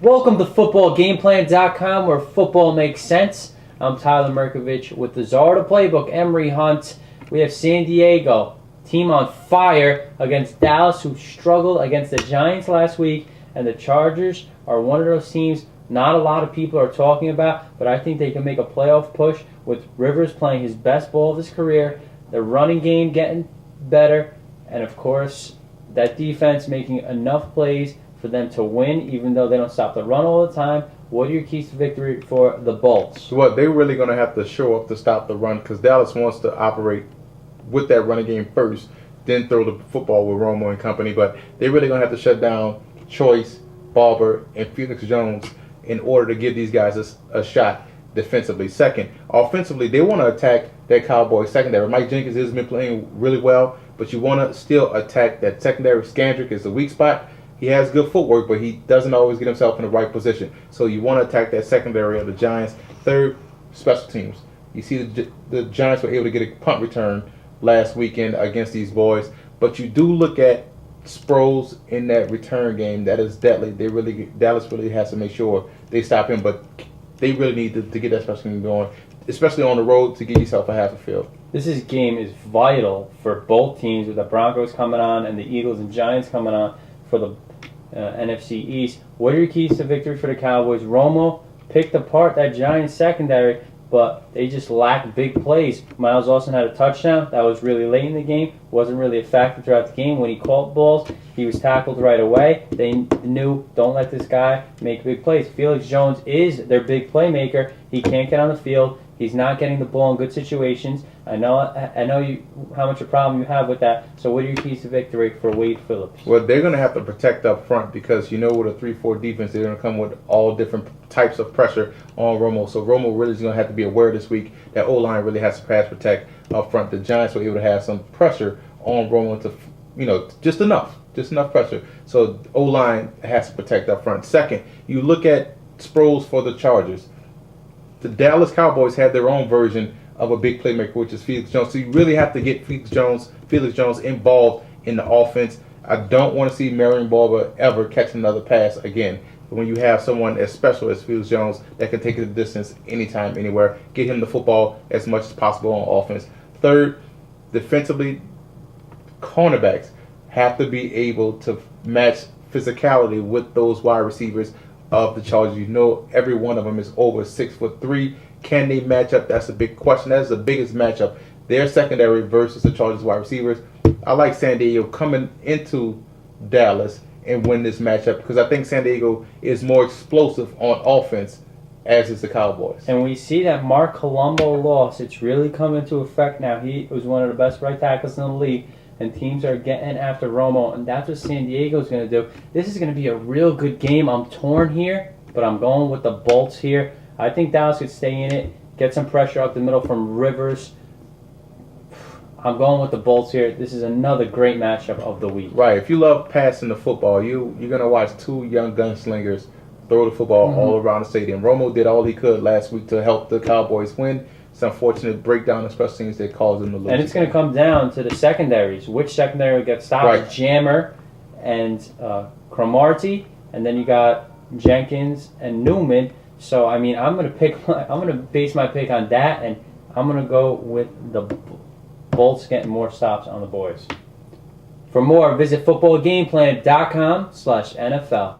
Welcome to footballgameplan.com, where football makes sense. I'm Tyler Merkovich with the Czar of the Playbook, Emery Hunt. We have San Diego, team on fire against Dallas, who struggled against the Giants last week. And the Chargers are one of those teams not a lot of people are talking about, but I think they can make a playoff push with Rivers playing his best ball of his career, the running game getting better, and of course, that defense making enough plays for them to win, even though they don't stop the run all the time. What are your keys to victory for the Bolts? Well, they're really going to have to show up to stop the run because Dallas wants to operate with that running game first, then throw the football with Romo and company. But they're really going to have to shut down Choice, Barber, and Felix Jones in order to give these guys a shot defensively. Second, offensively, they want to attack that Cowboys secondary. Mike Jenkins has been playing really well, but you want to still attack that secondary. Scandrick is the weak spot. He has good footwork, but he doesn't always get himself in the right position. So you want to attack that secondary of the Giants. Third, special teams. You see the Giants were able to get a punt return last weekend against these boys, but you do look at Sproles in that return game. That is deadly. Dallas really has to make sure they stop him, but they really need to get that special team going, especially on the road, to get yourself a half a field. This game is vital for both teams, with the Broncos coming on and the Eagles and Giants coming on for the NFC East. What are your keys to victory for the Cowboys? Romo picked apart that Giants secondary, but they just lack big plays. Miles Austin had a touchdown. That was really late in the game. Wasn't really a factor throughout the game. When he caught balls, he was tackled right away. They knew, don't let this guy make big plays. Felix Jones is their big playmaker. He can't get on the field. He's not getting the ball in good situations. I know you how much a problem you have with that. So what are your keys to victory for Wade Phillips? Well, they're going to have to protect up front because with a 3-4 defense, they're going to come with all different types of pressure on Romo. So Romo really is going to have to be aware this week that O-line really has to pass protect up front. The Giants were able to have some pressure on Romo to, just enough pressure. So O-line has to protect up front. Second, you look at Sproles for the Chargers. The Dallas Cowboys have their own version of a big playmaker, which is Felix Jones. So you really have to get Felix Jones involved in the offense. I don't want to see Marion Barber ever catch another pass again. But when you have someone as special as Felix Jones that can take it the distance anytime, anywhere, get him the football as much as possible on offense. Third, defensively, cornerbacks have to be able to match physicality with those wide receivers of the Chargers. Every one of them is over 6'3". Can they match up? That's a big question. That's the biggest matchup. Their secondary versus the Chargers wide receivers. I like San Diego coming into Dallas and win this matchup because I think San Diego is more explosive on offense, as is the Cowboys. And we see that Mark Colombo loss. It's really come into effect now. He was one of the best right tackles in the league, and teams are getting after Romo, and that's what San Diego's going to do. This is going to be a real good game. I'm torn here, but I'm going with the Bolts here. I think Dallas could stay in it, get some pressure up the middle from Rivers. I'm going with the Bolts here. This is another great matchup of the week. Right. If you love passing the football, you're going to watch two young gunslingers throw the football all around the stadium. Romo did all he could last week to help the Cowboys win. It's an unfortunate breakdown of special teams that caused them to lose. And it's going to come down to the secondaries. Which secondary will get stopped? Right. Jammer and Cromartie, and then you got Jenkins and Newman. So I'm going to base my pick on that, and I'm going to go with the Bolts getting more stops on the boys. For more, visit footballgameplan.com/NFL.